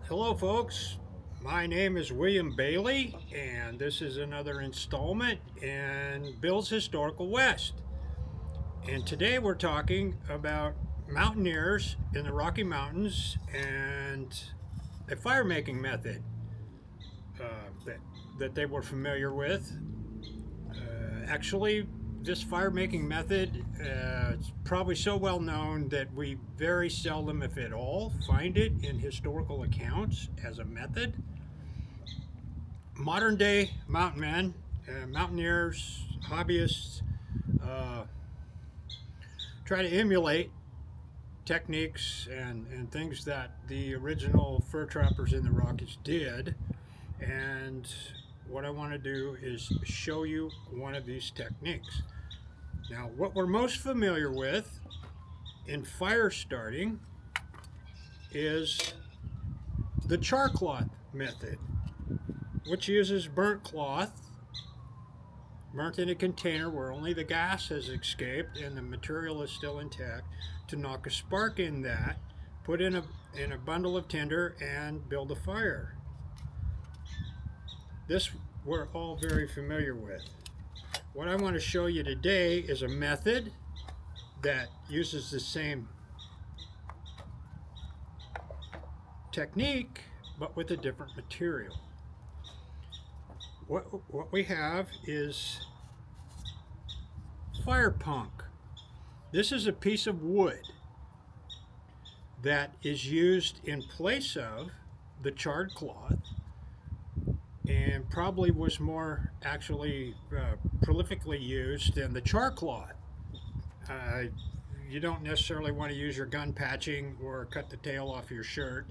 Hello folks, my name is William Bailey and this is another installment in Bill's Historical West. And today we're talking about mountaineers in the Rocky Mountains and a fire making method uh, that they were familiar with. Actually, this fire making method is probably so well known that we very seldom, if at all, find it in historical accounts as a method. Modern day mountain men, mountaineers, hobbyists, uh, try to emulate techniques and things that the original fur trappers in the Rockies did. And what I want to do is show you one of these techniques. Now, what we're most familiar with in fire starting is the char cloth method, which uses burnt cloth, burnt in a container where only the gas has escaped and the material is still intact, to knock a spark in that, put in a bundle of tinder, and build a fire. This we're all very familiar with. What I want to show you today is a method that uses the same technique but with a different material. What we have is fire punk. This is a piece of wood that is used in place of the charred cloth and probably was more actually prolifically used than the char cloth. You don't necessarily want to use your gun patching or cut the tail off your shirt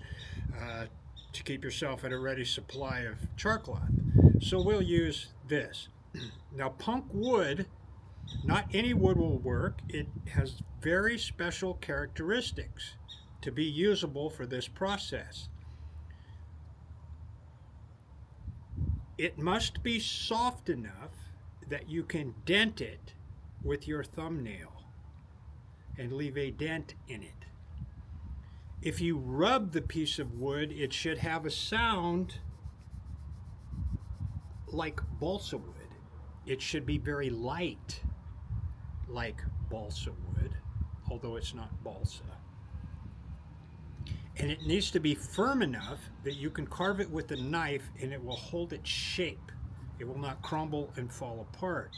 to keep yourself at a ready supply of char cloth. So we'll use this. Now, punk wood, not any wood will work. It has very special characteristics to be usable for this process. It must be soft enough that you can dent it with your thumbnail and leave a dent in it. If you rub the piece of wood, it should have a sound like balsa wood. It should be very light, like balsa wood, although it's not balsa. And it needs to be firm enough that you can carve it with a knife and it will hold its shape. It will not crumble and fall apart.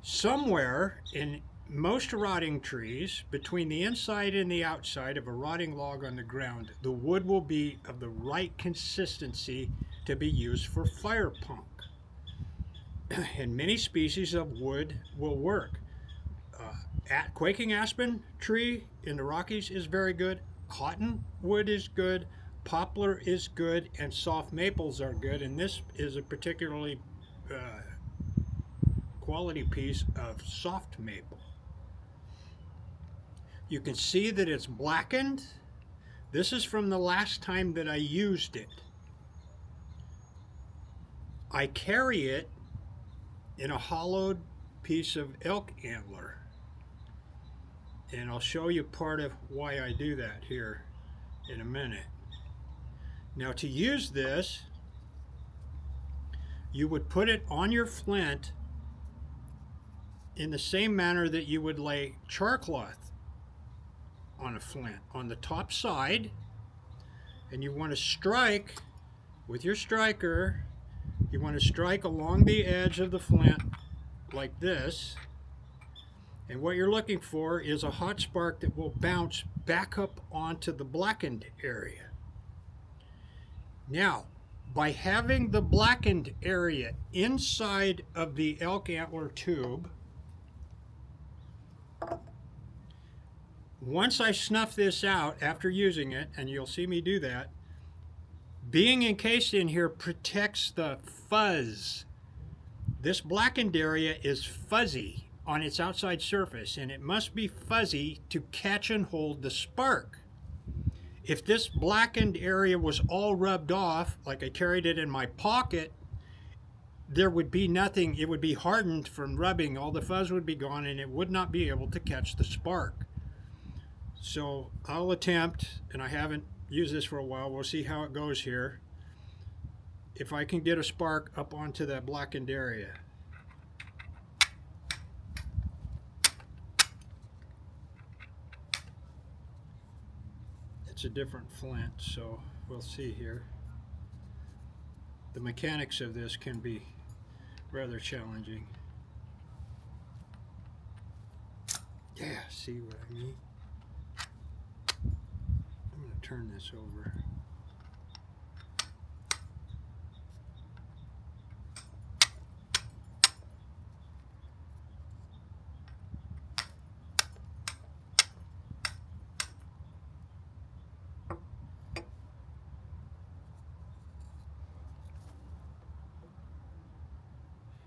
Somewhere in most rotting trees, between the inside and the outside of a rotting log on the ground, the wood will be of the right consistency to be used for fire punk. And many species of wood will work. Quaking aspen tree in the Rockies is very good. Cottonwood is good, poplar is good, and soft maples are good, and this is a particularly quality piece of soft maple. You can see that it's blackened. This is from the last time that I used it. I carry it in a hollowed piece of elk antler. And I'll show you part of why I do that here in a minute. Now, to use this, you would put it on your flint in the same manner that you would lay char cloth on a flint, on the top side, and you want to strike with your striker. You want to strike along the edge of the flint like this. And what you're looking for is a hot spark that will bounce back up onto the blackened area. Now, by having the blackened area inside of the elk antler tube, once I snuff this out after using it, and you'll see me do that, being encased in here protects the fuzz. This blackened area is fuzzy on its outside surface, and it must be fuzzy to catch and hold the spark. If this blackened area was all rubbed off, like I carried it in my pocket, there would be nothing. It would be hardened from rubbing. All the fuzz would be gone, and it would not be able to catch the spark. So I'll attempt, and I haven't use this for a while. We'll see how it goes here. If I can get a spark up onto that blackened area. It's a different flint, so we'll see here. The mechanics of this can be rather challenging. Yeah, see what I mean? I'm going to turn this over.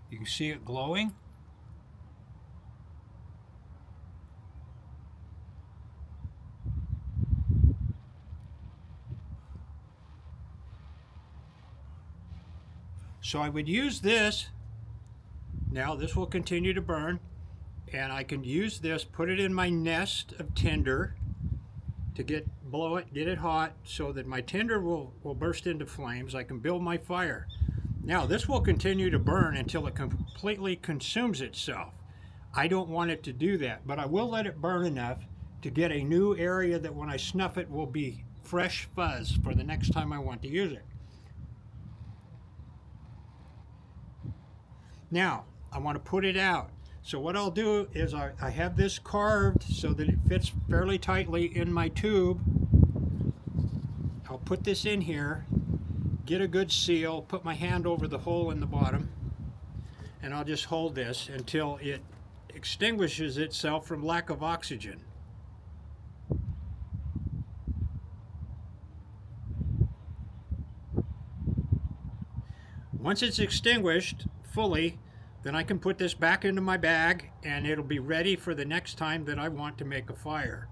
You can see it glowing. So I would use this. Now this will continue to burn, and I can use this, put it in my nest of tinder to blow it, get it hot, so that my tinder will burst into flames. I can build my fire. Now this will continue to burn until it completely consumes itself. I don't want it to do that, but I will let it burn enough to get a new area that when I snuff it will be fresh fuzz for the next time I want to use it. Now I want to put it out. So what I'll do is I have this carved so that it fits fairly tightly in my tube. I'll put this in here, get a good seal, put my hand over the hole in the bottom, and I'll just hold this until it extinguishes itself from lack of oxygen. Once it's extinguished fully, then I can put this back into my bag and it'll be ready for the next time that I want to make a fire.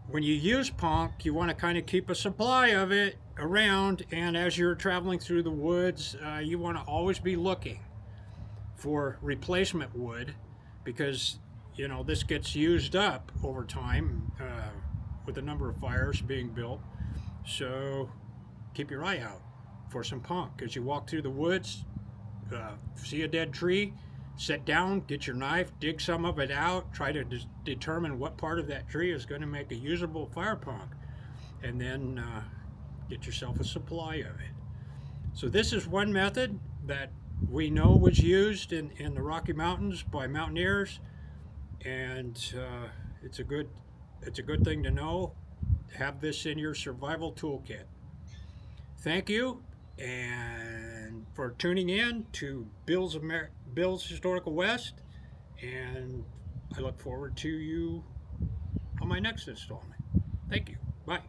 When you use punk, you want to kind of keep a supply of it around, and as you're traveling through the woods, you want to always be looking for replacement wood, because you know this gets used up over time with the number of fires being built. So keep your eye out for some punk as you walk through the woods. See a dead tree, sit down, get your knife, dig some of it out, try to determine what part of that tree is going to make a usable fire punk, and then get yourself a supply of it. So this is one method that we know was used in the Rocky Mountains by mountaineers, and it's a good thing to know. Have this in your survival toolkit. Thank you, and for tuning in to Bill's Historical West, and I look forward to you on my next installment. Thank you. Bye.